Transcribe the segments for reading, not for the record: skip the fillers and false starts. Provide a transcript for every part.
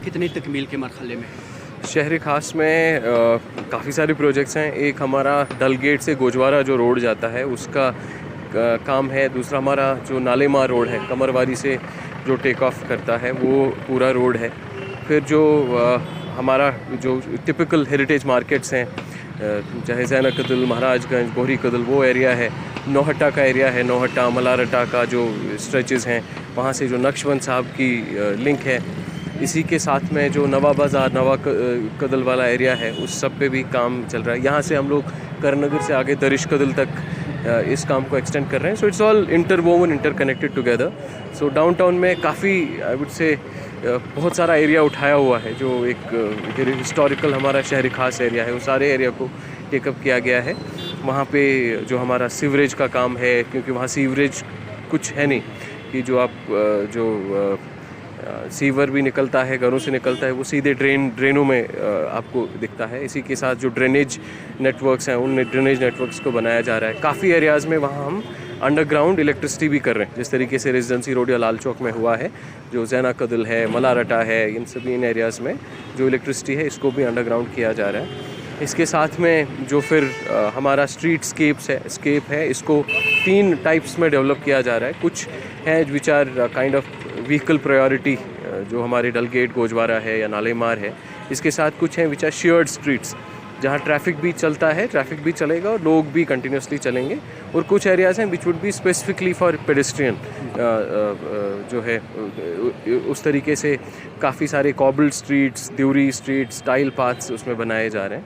कितनी तकमील के मरहले में? शहर खास में काफ़ी सारे प्रोजेक्ट्स हैं। एक हमारा डल गेट से गोजवारा जो रोड जाता है उसका काम है। दूसरा हमारा जो नालेमार रोड है कमरवारी से जो टेक ऑफ करता है वो पूरा रोड है। फिर जो हमारा जो टिपिकल हेरिटेज मार्केट्स हैं चाहे ज़ैना कदल, महाराजगंज, बोहरी कदल, वो एरिया है। नौहट्टा का एरिया है, नौहट्टा मलारटा का जो स्ट्रेचेस हैं वहाँ से जो नक्शबंद साहब की लिंक है। इसी के साथ में जो नवा बाज़ार, नवा कदल वाला एरिया है उस सब पे भी काम चल रहा है। यहाँ से हम लोग करनगर से आगे दरिश कदल तक इस काम को एक्सटेंड कर रहे हैं। So it's all interwoven, interconnected together. So downtown में काफ़ी आई वुड से बहुत सारा एरिया उठाया हुआ है जो एक हिस्टोरिकल हमारा शहरी खास एरिया है, उस सारे एरिया को टेकअप किया गया है। वहाँ पे जो हमारा सीवरेज का काम है, क्योंकि वहाँ सीवरेज कुछ है नहीं कि जो आप जो सीवर भी निकलता है, घरों से निकलता है, वो सीधे ड्रेनों में आपको दिखता है। इसी के साथ जो ड्रेनेज नेटवर्क्स हैं उन ड्रेनेज नेटवर्क्स को बनाया जा रहा है। काफ़ी एरियाज़ में वहाँ हम अंडरग्राउंड इलेक्ट्रिसिटी भी कर रहे हैं, जिस तरीके से रेजिडेंसी रोड या लाल चौक में हुआ है, जो ज़ैना कदल है, मलारटा है, इन सभी इन एरियाज़ में जो इलेक्ट्रिसिटी है इसको भी अंडरग्राउंड किया जा रहा है। इसके साथ में जो फिर हमारा स्ट्रीट स्केप है इसको 3 टाइप्स में डेवलप किया जा रहा है। कुछ हैं which are kind of vehicle priority, जो हमारे डल गेट, गोजवारा है या नालेमार है। इसके साथ कुछ हैं विच आर शेयर्ड स्ट्रीट्स, जहाँ ट्रैफिक भी चलता है, ट्रैफिक भी चलेगा और लोग भी कंटिन्यूसली चलेंगे। और कुछ एरियाज़ हैं which would be specifically for pedestrian, जो है उस तरीके से काफ़ी सारे कॉबल्ड स्ट्रीट्स, द्यूरी स्ट्रीट्स, टाइल पाथ्स उसमें बनाए जा रहे हैं।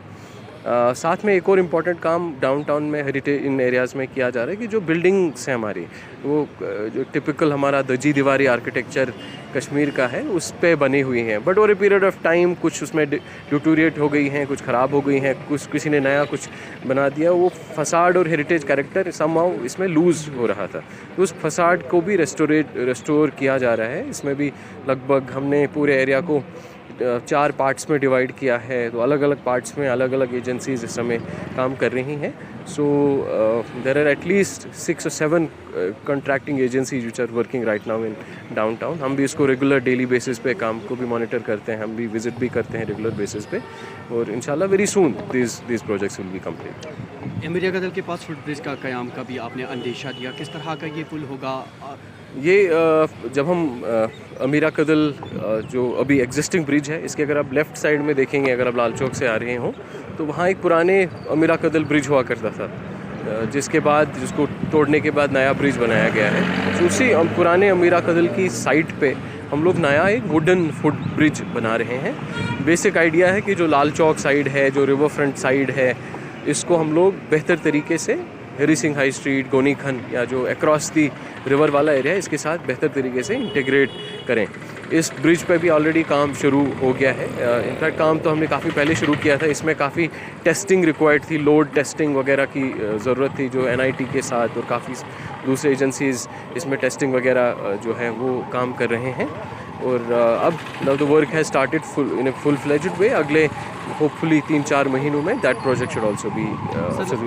साथ में एक और इम्पॉर्टेंट काम डाउनटाउन में हेरिटेज इन एरियाज़ में किया जा रहा है कि जो बिल्डिंग्स हैं हमारी, वो जो टिपिकल हमारा दजी दीवारी आर्किटेक्चर कश्मीर का है उस पे बनी हुई हैं। But over a period of time कुछ उसमें डिटोरिएट हो गई हैं, कुछ ख़राब हो गई हैं, कुछ किसी ने नया कुछ बना दिया। वो फसाड और हेरिटेज कैरेक्टर समहाउ इसमें लूज़ हो रहा था, तो उस फसाड को भी रेस्टोर किया जा रहा है। इसमें भी लगभग हमने पूरे एरिया को 4 पार्ट्स में डिवाइड किया है, तो अलग अलग पार्ट्स में अलग अलग एजेंसीज इस समय काम कर रही हैं। So there are at least 6 or 7 contracting agencies which are working right now in downtown. हम भी इसको रेगुलर डेली बेसिस पे काम को भी मॉनिटर करते हैं, हम भी विजिट भी करते हैं रेगुलर बेसिस पे, और इंशाल्लाह very soon this projects will be complete. Amira Kadal के पास फुटब्रिज का क़याम का भी आपने अंदेशा दिया, किस तरह का ये पुल होगा? ये जब हम अमीरा कदल जो अभी एग्जिस्टिंग ब्रिज है, इसके अगर आप लेफ़्ट साइड में देखेंगे, अगर आप लाल चौक से आ रहे हो तो वहाँ एक पुराने अमीरा कदल ब्रिज हुआ करता था, जिसको तोड़ने के बाद नया ब्रिज बनाया गया है। तो उसी पुराने अमीरा कदल की साइट पे हम लोग नया एक वुडन फुट ब्रिज बना रहे हैं। बेसिक आइडिया है कि जो लाल चौक साइड है, जो रिवर फ्रंट साइड है, इसको हम लोग बेहतर तरीके से हरी सिंह हाई स्ट्रीट, गोनी खन या जो अक्रॉस दी रिवर वाला एरिया है इसके साथ बेहतर तरीके से इंटीग्रेट करें। इस ब्रिज पे भी ऑलरेडी काम शुरू हो गया है। इनफैक्ट काम तो हमने काफ़ी पहले शुरू किया था। इसमें काफ़ी टेस्टिंग रिक्वायर्ड थी, लोड टेस्टिंग वगैरह की ज़रूरत थी, जो NIT के साथ और काफ़ी दूसरे एजेंसीज़ इसमें टेस्टिंग वगैरह जो है वो काम कर रहे हैं। और अब now the work has started in a full fledged way. अगले होपफुली 3-4 महीनों में that project should also be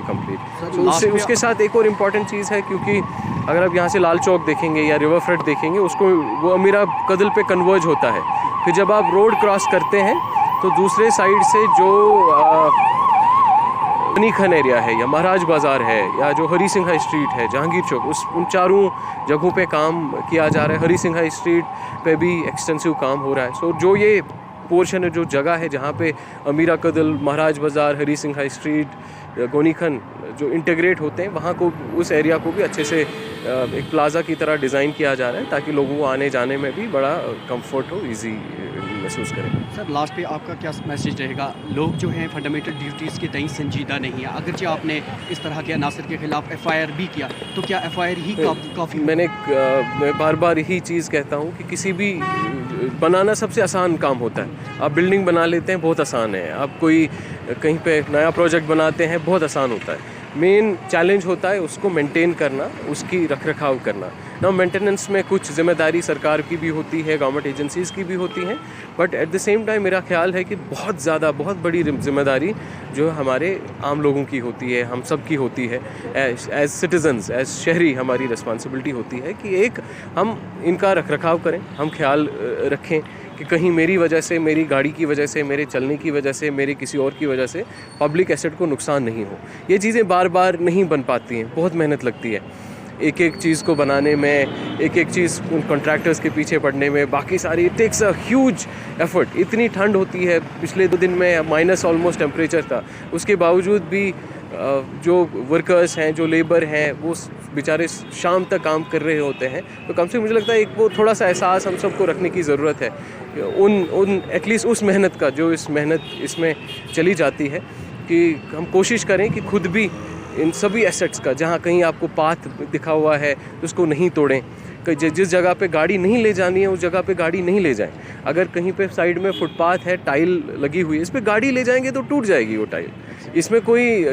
complete. तो उसके साथ एक और इम्पॉर्टेंट चीज़ है, क्योंकि अगर आप यहाँ से लाल चौक देखेंगे या रिवर फ्रंट देखेंगे, उसको वो अमीरा कदल पे कन्वर्ज होता है। फिर जब आप रोड क्रॉस करते हैं तो दूसरे साइड से जो गोनी खन एरिया है या महाराज बाज़ार है या जो हरी सिंह हाई स्ट्रीट है, जहांगीर चौक, उन चारों जगहों पे काम किया जा रहा है। हरी सिंह हाई स्ट्रीट पे भी एक्सटेंसिव काम हो रहा है। सो जो ये पोर्शन है, जो जगह है जहाँ पे अमीरा कदल, महाराज बाज़ार, हरी सिंह हाई स्ट्रीट, गोनी खन जो इंटीग्रेट होते हैं, वहाँ को, उस एरिया को भी अच्छे से एक प्लाज़ा की तरह डिज़ाइन किया जा रहा है, ताकि लोगों को आने जाने में भी बड़ा कंफर्ट हो, इजी महसूस करें। सर, लास्ट पे आपका क्या मैसेज रहेगा? लोग जो हैं फंडामेंटल ड्यूटीज़ के तई संजीदा नहीं है। अगरचे आपने इस तरह के अनासर के ख़िलाफ़ FIR भी किया, तो क्या FIR ही काफ़ी? मैं बार बार यही चीज़ कहता हूँ कि किसी भी बनाना सबसे आसान काम होता है। आप बिल्डिंग बना लेते हैं, बहुत आसान है। आप कोई कहीं पे नया प्रोजेक्ट बनाते हैं, बहुत आसान होता है। मेन चैलेंज होता है उसको मेंटेन करना, उसकी रखरखाव करना ना। मेंटेनेंस में कुछ जिम्मेदारी सरकार की भी होती है, गवर्नमेंट एजेंसीज़ की भी होती हैं, but at the same time मेरा ख्याल है कि बहुत बड़ी जिम्मेदारी जो हमारे आम लोगों की होती है, हम सब की होती है, एज सिटीजन्स, एज शहरी हमारी रिस्पॉन्सिबिलिटी होती है कि एक हम इनका रखरखाव करें, हम ख्याल रखें कि कहीं मेरी वजह से, मेरी गाड़ी की वजह से, मेरे चलने की वजह से, मेरे किसी और की वजह से पब्लिक एसेट को नुकसान नहीं हो। ये चीज़ें बार बार नहीं बन पाती हैं, बहुत मेहनत लगती है एक एक चीज़ को बनाने में, एक एक चीज़ उन कॉन्ट्रैक्टर्स के पीछे पड़ने में, बाकी सारी it takes a huge effort. इतनी ठंड होती है, पिछले 2 दिन में माइनस ऑलमोस्ट टेम्परेचर था, उसके बावजूद भी जो वर्कर्स हैं, जो लेबर हैं, वो बेचारे शाम तक काम कर रहे होते हैं। तो कम से कम मुझे लगता है एक वो थोड़ा सा एहसास हम सबको रखने की ज़रूरत है उन एटलीस्ट उस मेहनत का जो इस मेहनत इसमें चली जाती है, कि हम कोशिश करें कि खुद भी इन सभी एसेट्स का, जहाँ कहीं आपको पाथ दिखा हुआ है तो उसको नहीं तोड़ें, जिस जगह पे गाड़ी नहीं ले जानी है उस जगह पे गाड़ी नहीं ले जाएं। अगर कहीं पे साइड में फुटपाथ है, टाइल लगी हुई है, इस पे गाड़ी ले जाएंगे तो टूट जाएगी वो टाइल, इसमें कोई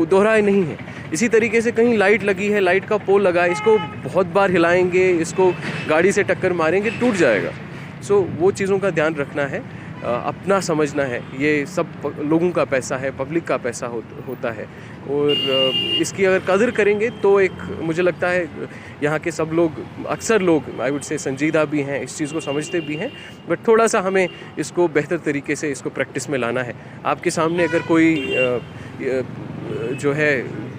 दोहराए नहीं है। इसी तरीके से कहीं लाइट लगी है, लाइट का पोल लगा है, इसको बहुत बार हिलाएंगे, इसको गाड़ी से टक्कर मारेंगे, टूट जाएगा। सो वो चीज़ों का ध्यान रखना है, अपना समझना है, ये सब लोगों का पैसा है, पब्लिक का पैसा होता है, और इसकी अगर कदर करेंगे तो एक मुझे लगता है यहाँ के सब लोग, अक्सर लोग आई वुड से संजीदा भी हैं, इस चीज़ को समझते भी हैं, बट थोड़ा सा हमें इसको बेहतर तरीके से इसको प्रैक्टिस में लाना है। आपके सामने अगर कोई जो है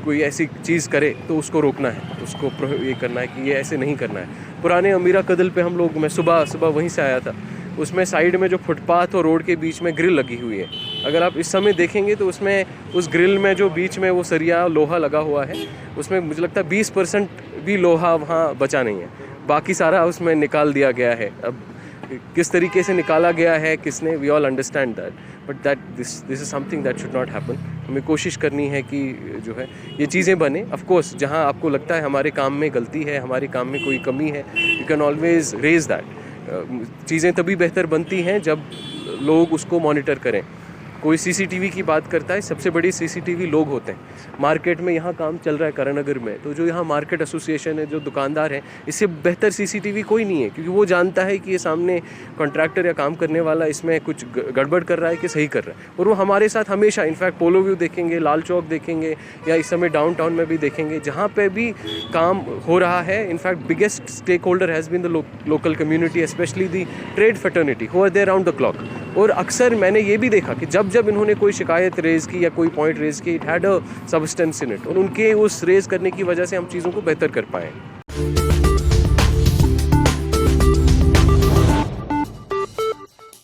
कोई ऐसी चीज़ करे तो उसको रोकना है, उसको ये करना है कि ये ऐसे नहीं करना है। पुराने अमीरा कदल पे हम लोग, मैं सुबह वहीं से आया था, उसमें साइड में जो फुटपाथ और रोड के बीच में ग्रिल लगी हुई है, अगर आप इस समय देखेंगे तो उसमें उस ग्रिल में जो बीच में वो सरिया लोहा लगा हुआ है, उसमें मुझे लगता है 20% भी लोहा वहाँ बचा नहीं है, बाकी सारा उसमें निकाल दिया गया है। अब किस तरीके से निकाला गया है, किसने, we all understand that, but that this is something that should not happen. हमें कोशिश करनी है कि जो है ये चीज़ें बने। ऑफ कोर्स जहाँ आपको लगता है हमारे काम में गलती है, हमारे काम में कोई कमी है, you can always raise that. चीज़ें तभी बेहतर बनती हैं जब लोग उसको मॉनिटर करें। कोई सीसीटीवी की बात करता है, सबसे बड़ी सीसीटीवी लोग होते हैं। मार्केट में यहाँ काम चल रहा है करणनगर में, तो जो यहाँ मार्केट एसोसिएशन है, जो दुकानदार हैं, इससे बेहतर सीसीटीवी कोई नहीं है, क्योंकि वो जानता है कि ये सामने कॉन्ट्रैक्टर या काम करने वाला इसमें कुछ गड़बड़ कर रहा है कि सही कर रहा है। और वो हमारे साथ हमेशा, इनफैक्ट पोलो व्यू देखेंगे, लाल चौक देखेंगे, या इस समय डाउनटाउन में भी देखेंगे, जहाँ पे भी काम हो रहा है। In fact biggest stakeholder has been the local community, specially the trade fraternity, who are there round the clock. और अक्सर मैंने ये भी देखा कि जब इन्होंने कोई शिकायत रेज़ की या कोई पॉइंट रेज़ की, it had a substance in it, और उनके उस रेज़ करने की वजह से हम चीज़ों को बेहतर कर पाए।